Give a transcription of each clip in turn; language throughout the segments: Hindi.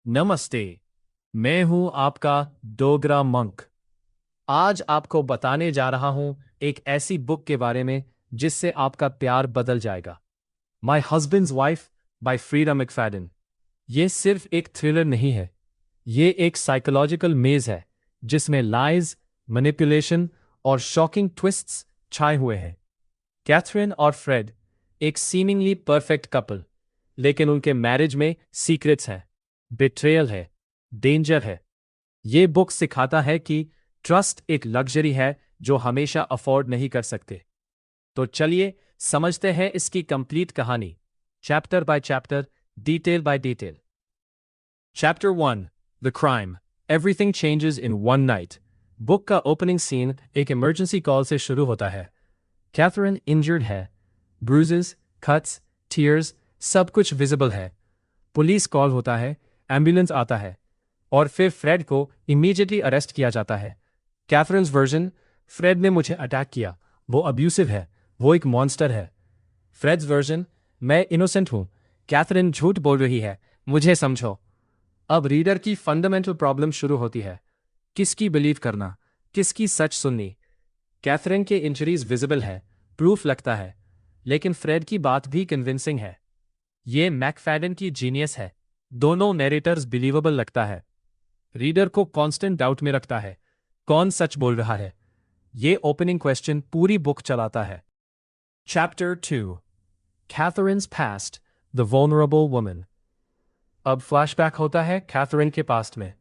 नमस्ते। मैं हूं आपका डोगरा मंक। आज आपको बताने जा रहा हूं एक ऐसी बुक के बारे में जिससे आपका प्यार बदल जाएगा। माई हस्बैंड्स वाइफ बाय फ्रीडा मैकफाडन। ये सिर्फ एक थ्रिलर नहीं है, ये एक साइकोलॉजिकल मेज है जिसमें लाइज, मैनिपुलेशन और शॉकिंग ट्विस्ट्स छाए हुए हैं। कैथरीन और फ्रेड एक सीमिंगली परफेक्ट कपल, लेकिन उनके मैरिज में सीक्रेट्स हैं, बिट्रेयल है, डेंजर है। ये बुक सिखाता है कि ट्रस्ट एक लग्जरी है जो हमेशा अफोर्ड नहीं कर सकते। तो चलिए समझते हैं इसकी कंप्लीट कहानी, chapter by chapter, detail by detail. Chapter 1, the crime, everything changes in one night. Book का ओपनिंग सीन एक इमरजेंसी कॉल से शुरू होता है। कैथरीन इंजर्ड है, ब्रूजेस, कट्स, टीयर्स, सब कुछ विजिबल है। पुलिस कॉल होता है, एम्बुलेंस आता है, और फिर फ्रेड को इमीडिएटली अरेस्ट किया जाता है। कैथरीन्स वर्जन, फ्रेड ने मुझे अटैक किया, वो अब्यूसिव है, वो एक मॉन्स्टर है। फ्रेड्स वर्जन, मैं इनोसेंट हूं, कैथरीन झूठ बोल रही है, मुझे समझो। अब रीडर की फंडामेंटल प्रॉब्लम शुरू होती है, किसकी बिलीव करना, किसकी सच सुननी। कैथरीन के इंजरीज विजिबल है, प्रूफ लगता है, लेकिन फ्रेड की बात भी कन्विंसिंग है। ये मैकफैडन की जीनियस है, दोनों नैरेटर्स बिलीवेबल लगता है। रीडर को कांस्टेंट डाउट में रखता है, कौन सच बोल रहा है। ये ओपनिंग क्वेश्चन पूरी बुक चलाता है। Chapter 2, Catherine's past, the vulnerable woman. अब फ्लैशबैक होता है कैथरीन के पास्ट में।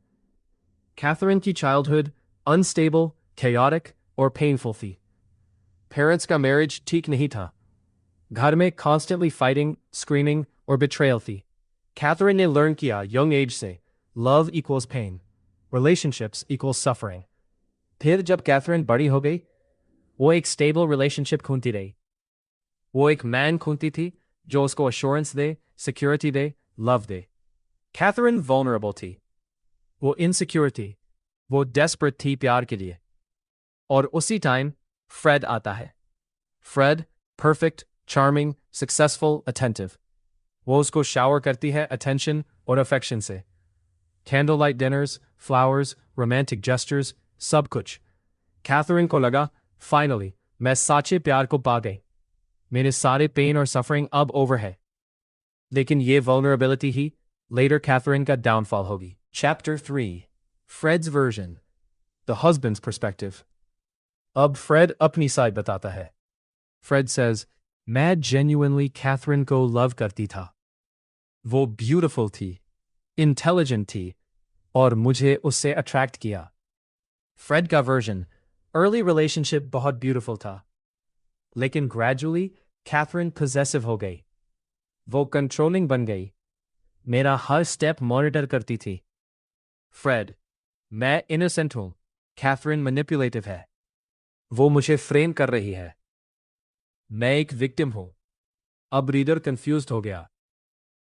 कैथरीन की चाइल्डहुड अनस्टेबल, chaotic और पेनफुल थी। पेरेंट्स का मैरिज ठीक नहीं था। घर में कॉन्स्टेंटली फाइटिंग, स्क्रीमिंग और बिट्रेयल थी। कैथरीन ने लर्न किया यंग एज से, love equals pain, relationships equals suffering. फिर जब कैथरीन बड़ी हो गई, वो एक स्टेबल रिलेशनशिप ढूंढती रही। वो एक मैन ढूंढती थी जो उसको assurance they, security they, love they. Catherine vulnerable थी, वो इनसिक्योर थी, वो डेस्परेट थी प्यार के लिए। और उसी टाइम फ्रेड आता है। Fred perfect, charming, successful, attentive. वो उसको शावर करती है अटेंशन और अफेक्शन से। Candle light dinners, flowers, romantic gestures, सब कुछ। कैथरीन को लगा, फाइनली मैं साचे प्यार को पा गई, मेरे सारे पेन और सफरिंग अब ओवर है। लेकिन ये वल्नरेबिलिटी ही लेटर कैथरीन का डाउनफॉल होगी। Chapter 3, Fred's version, the husband's perspective. अब फ्रेड अपनी साइड बताता है। फ्रेड सेज, मैं जेन्युइनली कैथरीन को लव करती था। वो ब्यूटीफुल थी, इंटेलिजेंट थी, और मुझे उससे अट्रैक्ट किया। फ्रेड का वर्जन, अर्ली रिलेशनशिप बहुत ब्यूटीफुल था, लेकिन ग्रेजुअली कैथरीन पजेसिव हो गई। वो कंट्रोलिंग बन गई, मेरा हर स्टेप मॉनिटर करती थी। फ्रेड, मैं इनोसेंट हूं, कैथरीन मैनिपुलेटिव है, वो मुझे फ्रेम कर रही है। मैं एक विक्टिम हूं। अब रीडर कंफ्यूज्ड हो गया,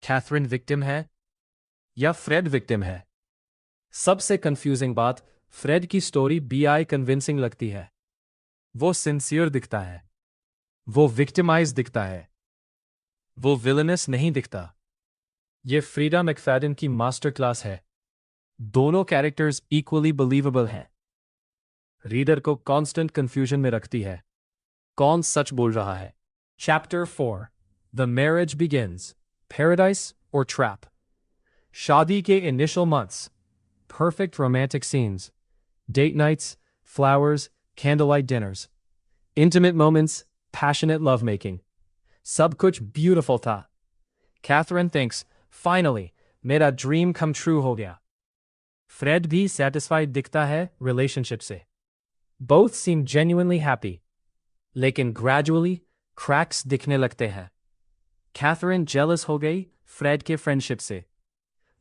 कैथरीन विक्टिम है या फ्रेड विक्टिम है? सबसे कंफ्यूजिंग बात, फ्रेड की स्टोरी बीआई कन्विंसिंग लगती है। वो सिंसियर दिखता है, वो विक्टिमाइज दिखता है, वो विलनस नहीं दिखता। ये फ्रीडा मैकफैडन की मास्टर क्लास है। दोनों कैरेक्टर्स इक्वली बिलीवेबल हैं। रीडर को कांस्टेंट कंफ्यूजन में रखती है, कौन सच बोल रहा है। Chapter 4, the marriage begins, paradise और ट्रैप। शादी के initial months, perfect romantic scenes, date nights, flowers, candlelight dinners, intimate moments, passionate lovemaking. सब कुछ beautiful था। Catherine thinks, finally, मेरा dream come true हो गया। Fred भी satisfied दिखता है relationship से। Both seem genuinely happy, लेकिन gradually cracks दिखने लगते हैं। Catherine jealous हो गई Fred के friendship से।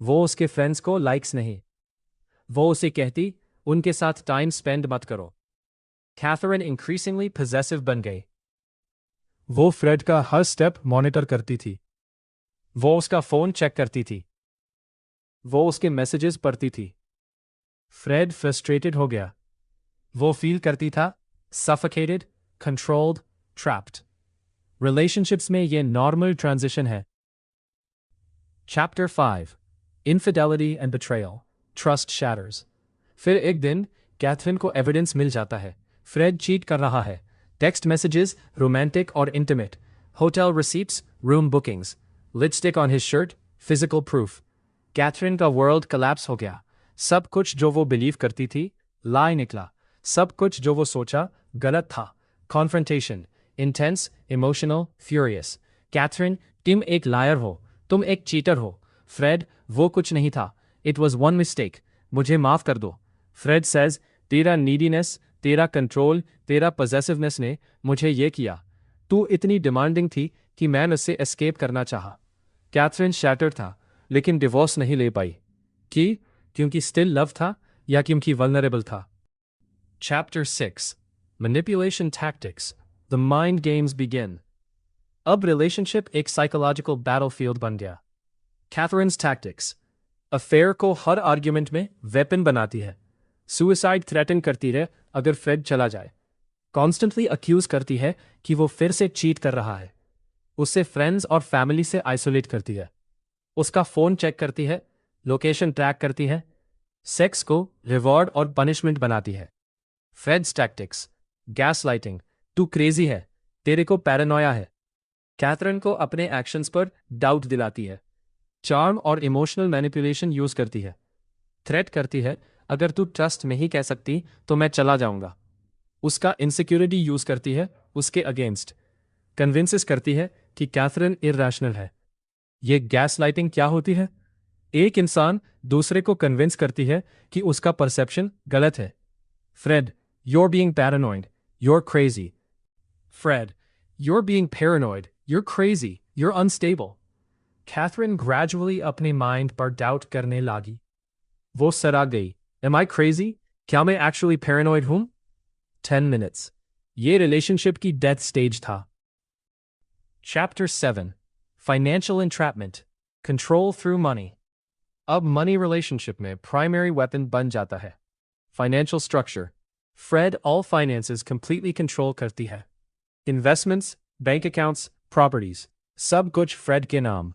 वो उसके friends को likes नहीं। वो उसे कहती, उनके साथ टाइम स्पेंड मत करो। कैथरीन इंक्रीजिंगली पजेसिव बन गई। वो फ्रेड का हर स्टेप मॉनिटर करती थी। वो उसका फोन चेक करती थी। वो उसके मैसेजेस पढ़ती थी। फ्रेड फ्रस्ट्रेटेड हो गया। वो फील करती था सफोकेटेड, कंट्रोल्ड, ट्रैप्ड। रिलेशनशिप्स में ये नॉर्मल ट्रांजिशन है। Chapter 5, Infidelity and betrayal. Trust shatters. फिर एक दिन कैथरीन को एविडेंस मिल जाता है। फ्रेड चीट कर रहा है। टेक्स्ट मैसेजेस रोमांटिक और intimate, hotel receipts, room bookings, lipstick on his shirt, physical proof. Catherine का वर्ल्ड कोलैप्स हो गया। सब कुछ जो वो बिलीव करती थी लाई निकला। सब कुछ जो वो सोचा गलत था। Confrontation, intense, emotional, furious. Catherine, तुम एक लायर हो, तुम एक चीटर हो। फ्रेड, वो कुछ नहीं था, इट वॉज वन मिस्टेक, मुझे माफ कर दो। फ्रेड सेज, तेरा नीडीनेस, तेरा कंट्रोल, तेरा पॉसेसिवनेस ने मुझे ये किया। तू इतनी डिमांडिंग थी कि मैंने उससे एस्केप करना चाहा। कैथरीन शैटर्ड था, लेकिन डिवोर्स नहीं ले पाई। क्योंकि स्टिल लव था या क्योंकि वल्नरेबल था। Chapter 6. Manipulation Tactics. The Mind Games Begin. अब रिलेशनशिप एक साइकोलॉजिकल बैटलफील्ड बन गया। Catherine's tactics. अफेयर को हर आर्ग्यूमेंट में वेपन बनाती है। सुसाइड थ्रेटन करती है अगर फ्रेड चला जाए। कॉन्स्टेंटली अक्यूज करती है कि वो फिर से चीट कर रहा है। उससे फ्रेंड्स और फैमिली से आइसोलेट करती है। उसका फोन चेक करती है, लोकेशन ट्रैक करती है, सेक्स को रिवॉर्ड और पनिशमेंट बनाती है। Friends tactics. Gas lighting. तू क्रेजी है, तेरे को पैरानोया है। कैथरीन को अपने एक्शंस पर डाउट दिलाती है। चार्म और इमोशनल मैनिपुलेशन यूज करती है। थ्रेट करती है, अगर तू ट्रस्ट नहीं कह सकती तो मैं चला जाऊंगा। उसका इनसिक्योरिटी यूज करती है उसके अगेंस्ट। कन्विंसेस करती है कि कैथरीन इरैशनल है। ये गैस लाइटिंग क्या होती है? एक इंसान दूसरे को कन्विंस करती है कि उसका परसेप्शन गलत है। Fred, you're being paranoid, you're crazy. Fred, you're being paranoid, you're crazy, you're unstable. Catherine gradually अपने माइंड पर डाउट करने लगी। वो सरा गई। Am I crazy? क्या मैं actually paranoid हूं? 10 minutes. ये रिलेशनशिप की डेथ स्टेज था। Chapter 7. Financial Entrapment. Control through money. अब मनी रिलेशनशिप में प्राइमरी वेपन बन जाता है। Financial structure. Fred all finances completely control करती है। इन्वेस्टमेंट्स, बैंक अकाउंट्स, प्रॉपर्टीज, सब कुछ फ्रेड के नाम।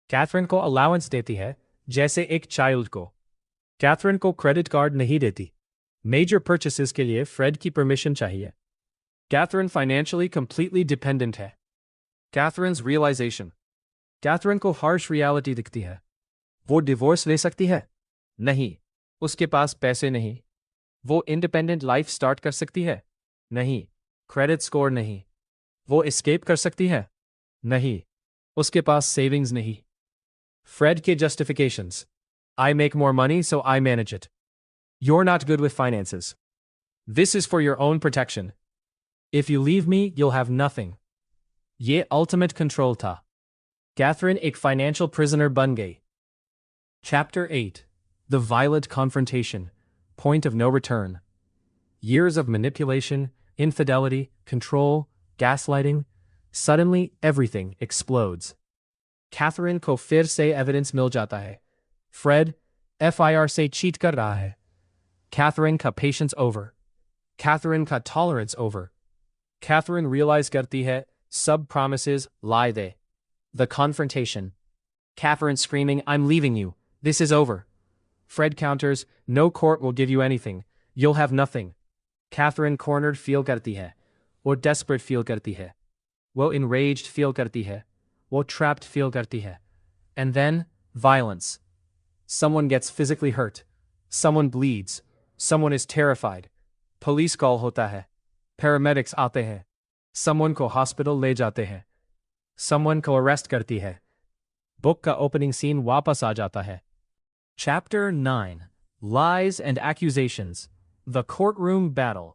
कैथरीन को अलाउंस देती है जैसे एक चाइल्ड को। कैथरीन को क्रेडिट कार्ड नहीं देती। मेजर परचेसेस के लिए फ्रेड की परमिशन चाहिए। कैथरीन फाइनेंशियली कंप्लीटली डिपेंडेंट है। Catherine's realization. कैथरीन को हार्श रियलिटी दिखती है। वो डिवोर्स ले सकती है? नहीं, उसके पास पैसे नहीं। वो इंडिपेंडेंट लाइफ स्टार्ट कर सकती है? नहीं, क्रेडिट स्कोर नहीं। वो एस्केप कर सकती है? नहीं, उसके पास सेविंग्स नहीं। फ्रेड के justifications. I make more money so I manage it. You're not good with finances. This is for your own protection. If you leave me, you'll have nothing. ये ultimate control था। कैथरीन एक financial prisoner बन गई। Chapter 8. The Violent Confrontation. Point of no return. Years of manipulation, infidelity, control, gaslighting. Suddenly, everything explodes. Catherine को फिर से एविडेंस मिल जाता है। फ्रेड FIR से चीट कर रहा है। Catherine का patience over. Catherine का tolerance over. Catherine realize करती है सब promises lie they. The confrontation. Catherine screaming, I'm leaving you. This is over. Fred counters, no court will give you anything. You'll have nothing. Catherine cornered feel करती है। वो desperate feel करती है। वो enraged feel करती है। वो trapped feel करती है। And then, violence. Someone gets physically hurt. Someone bleeds. Someone is terrified. Police call होता है। Paramedics आते हैं। Someone को hospital ले जाते हैं। Someone को arrest करती है। Book का opening scene वापस आ जाता है। Chapter 9. Lies and Accusations. The Courtroom Battle.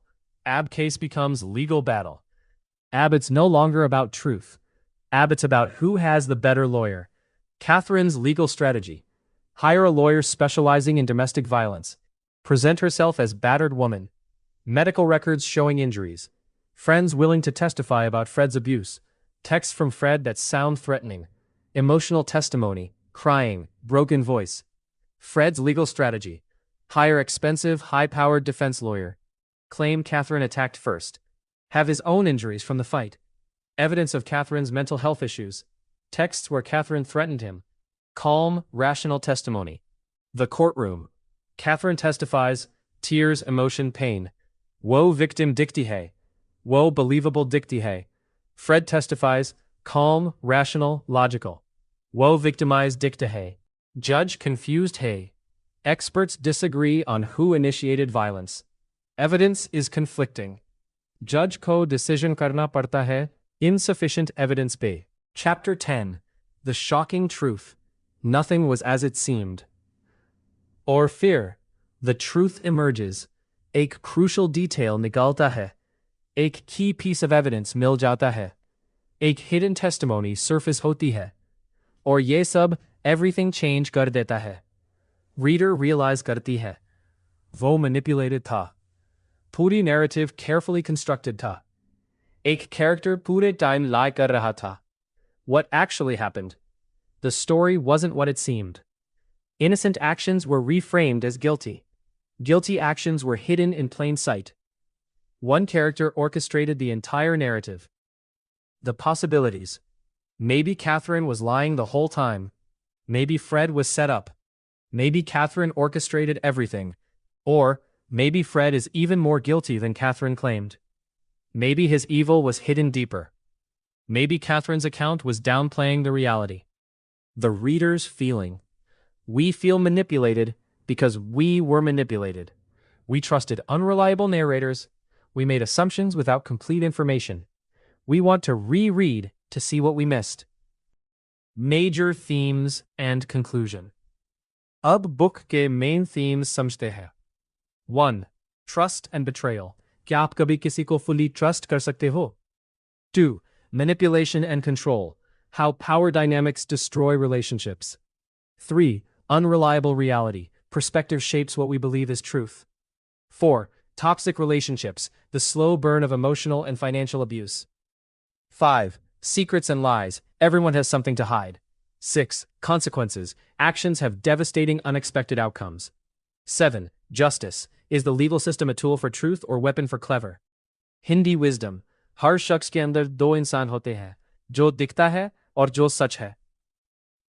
Ab case becomes legal battle. Ab, it's no longer about truth. Ab, it's about who has the better lawyer. Catherine's legal strategy. Hire a lawyer specializing in domestic violence. Present herself as battered woman. Medical records showing injuries. Friends willing to testify about Fred's abuse. Texts from Fred that sound threatening. Emotional testimony, crying, broken voice. Fred's legal strategy. Hire expensive, high-powered defense lawyer. Claim Catherine attacked first. Have his own injuries from the fight. Evidence of Catherine's mental health issues. Texts where Catherine threatened him. Calm, rational testimony. The courtroom. Catherine testifies, tears, emotion, pain. Wo victim dicti hai. Wo believable dicti hai. Fred testifies, calm, rational, logical. Wo victimized dicta hai. Judge confused hai. Experts disagree on who initiated violence. Evidence is conflicting. Judge ko decision karna padta hai. Insufficient evidence pe. Chapter 10. The shocking truth. Nothing was as it seemed. Or fear. The truth emerges. Ek crucial detail nikalta hai. Ek key piece of evidence mil jata hai. Ek hidden testimony surface hoti hai. Or ye sab, everything change kar deta hai. Reader realize karti hai. Wo manipulated tha. Puri narrative carefully constructed tha. Ek character pure time lie kar raha tha. What actually happened? The story wasn't what it seemed. Innocent actions were reframed as guilty. Guilty actions were hidden in plain sight. One character orchestrated the entire narrative. The possibilities. Maybe Catherine was lying the whole time. Maybe Fred was set up. Maybe Catherine orchestrated everything. Or, maybe Fred is even more guilty than Catherine claimed. Maybe his evil was hidden deeper. Maybe Catherine's account was downplaying the reality. The reader's feeling. We feel manipulated because we were manipulated. We trusted unreliable narrators. We made assumptions without complete information. We want to reread to see what we missed. Major themes and conclusion. Ab book ke main themes समझते हैं. 1. Trust and betrayal. क्या आप कभी किसी को fully trust कर सकते हो? 2. Manipulation and control. How power dynamics destroy relationships. 3. Unreliable reality. Perspective shapes what we believe is truth. 4. Toxic relationships. The slow burn of emotional and financial abuse. 5. Secrets and lies. Everyone has something to hide. 6. Consequences. Actions have devastating unexpected outcomes. 7. Justice. Is the legal system a tool for truth or weapon for clever? Hindi wisdom. हर शख्स के अंदर दो इंसान होते हैं, जो दिखता है और जो सच है.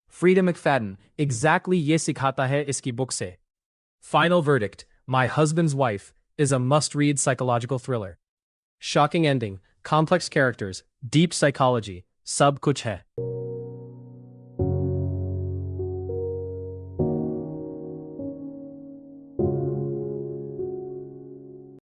Frida McFadden. Exactly ये सिखाता है इसकी book से. Final verdict. My Husband's Wife is a must-read psychological thriller. Shocking ending, complex characters, deep psychology, सब कुछ है.